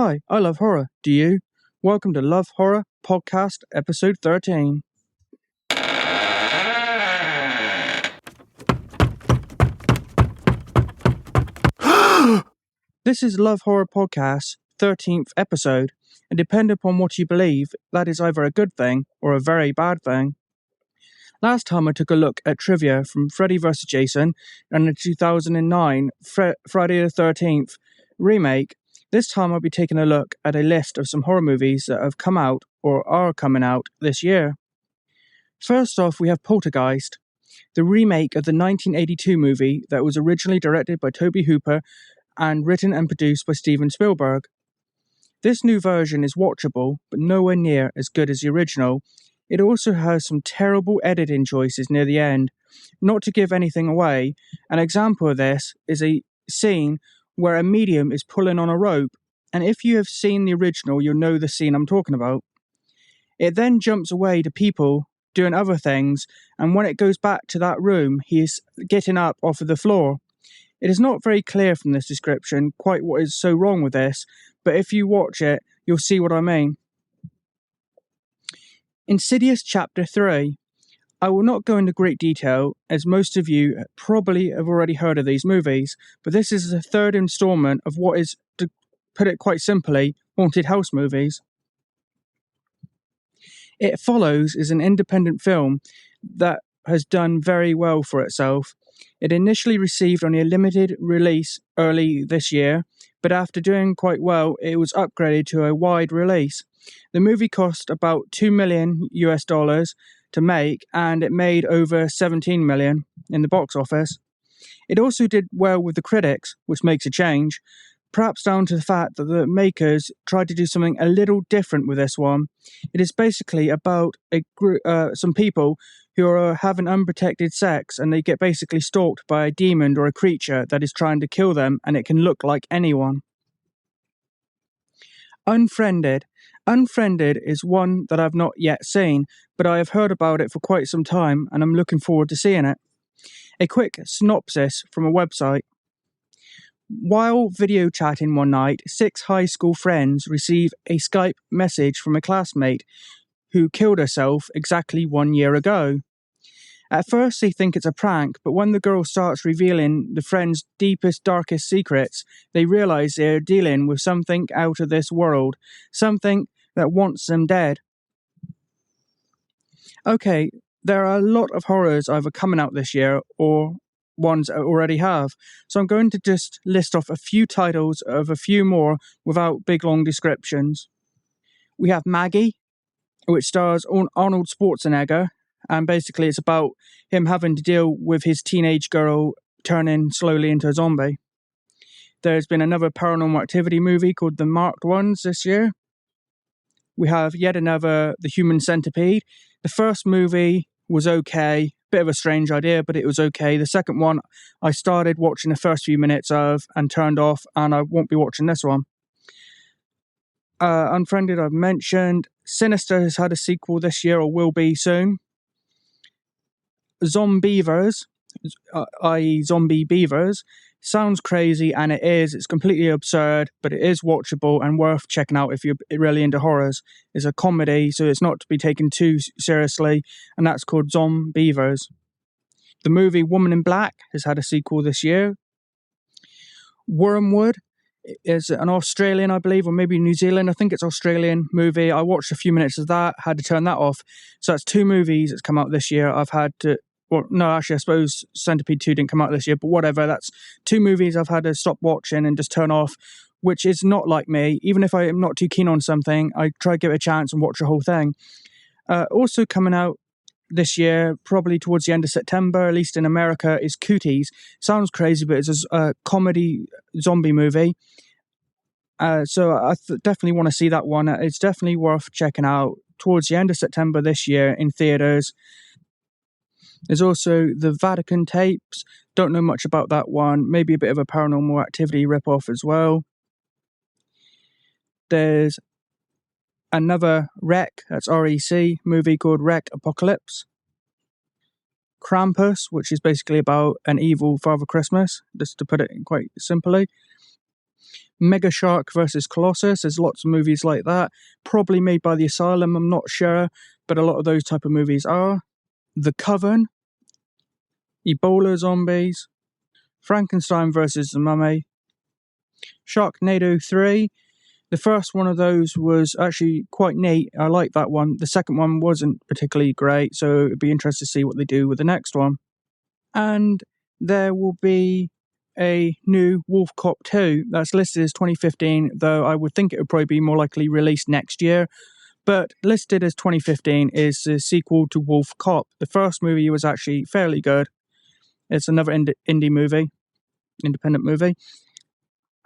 Hi, I love horror. Do you? Welcome to Love Horror Podcast, episode 13. This is Love Horror Podcast's 13th episode, and depending upon what you believe, that is either a good thing or a very bad thing. Last time I took a look at trivia from Freddy vs. Jason and the 2009 Friday the 13th remake. This time I'll be taking a look at a list of some horror movies that have come out or are coming out this year. First off, we have Poltergeist, the remake of the 1982 movie that was originally directed by Tobe Hooper and written and produced by Steven Spielberg. This new version is watchable, but nowhere near as good as the original. It also has some terrible editing choices near the end. Not to give anything away, an example of this is a scene where a medium is pulling on a rope, and if you have seen the original, you'll know the scene I'm talking about. It then jumps away to people doing other things, and when it goes back to that room, he is getting up off of the floor. It is not very clear from this description quite what is so wrong with this, but if you watch it, you'll see what I mean. Insidious Chapter 3. I will not go into great detail, as most of you probably have already heard of these movies, but this is the third installment of what is, to put it quite simply, haunted house movies. It Follows is an independent film that has done very well for itself. It initially received only a limited release early this year, but after doing quite well, it was upgraded to a wide release. The movie cost about $2 million to make, and it made over $17 million in the box office. It also did well with the critics, which makes a change, perhaps down to the fact that the makers tried to do something a little different with this one. It is basically about some people who are having unprotected sex, and they get basically stalked by a demon or a creature that is trying to kill them, and it can look like anyone. Unfriended. Unfriended is one that I've not yet seen, but I have heard about it for quite some time, and I'm looking forward to seeing it. A quick synopsis from a website. While video chatting one night, 6 high school friends receive a Skype message from a classmate who killed herself exactly 1 year ago. At first they think it's a prank, but when the girl starts revealing the friend's deepest, darkest secrets, they realize they're dealing with something out of this world, something that wants them dead. Okay, there are a lot of horrors either coming out this year or ones that already have, so I'm going to just list off a few titles of a few more without big long descriptions. We have Maggie, which stars Arnold Schwarzenegger, and basically it's about him having to deal with his teenage girl turning slowly into a zombie. There's been another Paranormal Activity movie called The Marked Ones this year. We have yet another The Human Centipede. The first movie was okay, bit of a strange idea, but it was okay. The second one, I started watching the first few minutes of and turned off, and I won't be watching this one. Unfriended, I've mentioned. Sinister has had a sequel this year or will be soon. Zombievers, i.e. Zombie Beavers, sounds crazy, and it is. It's completely absurd, but it is watchable and worth checking out if you're really into horrors. It's a comedy, so it's not to be taken too seriously, and that's called Zombievers. The movie Woman in Black has had a sequel this year. Wormwood is an Australian, I believe, or maybe New Zealand. I think it's Australian movie. I watched a few minutes of that, had to turn that off. So that's 2 movies that's come out this year. I've had to... Well, no, actually, I suppose Centipede 2 didn't come out this year, but whatever. That's 2 movies I've had to stop watching and just turn off, which is not like me. Even if I am not too keen on something, I try to give it a chance and watch the whole thing. Also coming out this year, probably towards the end of September, at least in America, is Cooties. Sounds crazy, but it's a comedy zombie movie. So I definitely want to see that one. It's definitely worth checking out towards the end of September this year in theaters. There's also the Vatican Tapes. Don't know much about that one. Maybe a bit of a Paranormal Activity ripoff as well. There's another REC, that's R-E-C, movie called REC Apocalypse. Krampus, which is basically about an evil Father Christmas, just to put it quite simply. Mega Shark vs. Colossus. There's lots of movies like that. Probably made by the Asylum, I'm not sure, but a lot of those type of movies are. The Coven. Ebola zombies. Frankenstein vs. the Mummy. Sharknado 3. The first one of those was actually quite neat. I like that one. The second one wasn't particularly great, so it'd be interesting to see what they do with the next one. And there will be a new Wolf Cop 2 that's listed as 2015, though I would think it would probably be more likely released next year. But listed as 2015 is the sequel to Wolf Cop. The first movie was actually fairly good. It's another indie movie, independent movie.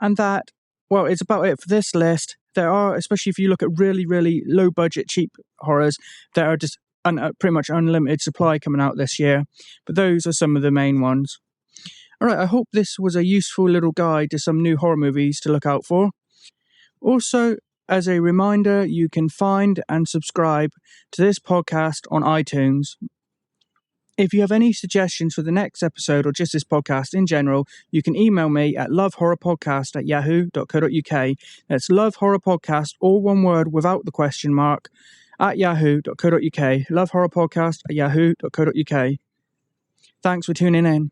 And that, well, it's about it for this list. There are, especially if you look at really, really low budget, cheap horrors, there are just pretty much unlimited supply coming out this year. But those are some of the main ones. All right, I hope this was a useful little guide to some new horror movies to look out for. Also, as a reminder, you can find and subscribe to this podcast on iTunes. If you have any suggestions for the next episode or just this podcast in general, you can email me at lovehorrorpodcast@yahoo.co.uk. That's lovehorrorpodcast, all one word without the question mark, at yahoo.co.uk. Lovehorrorpodcast@yahoo.co.uk. Thanks for tuning in.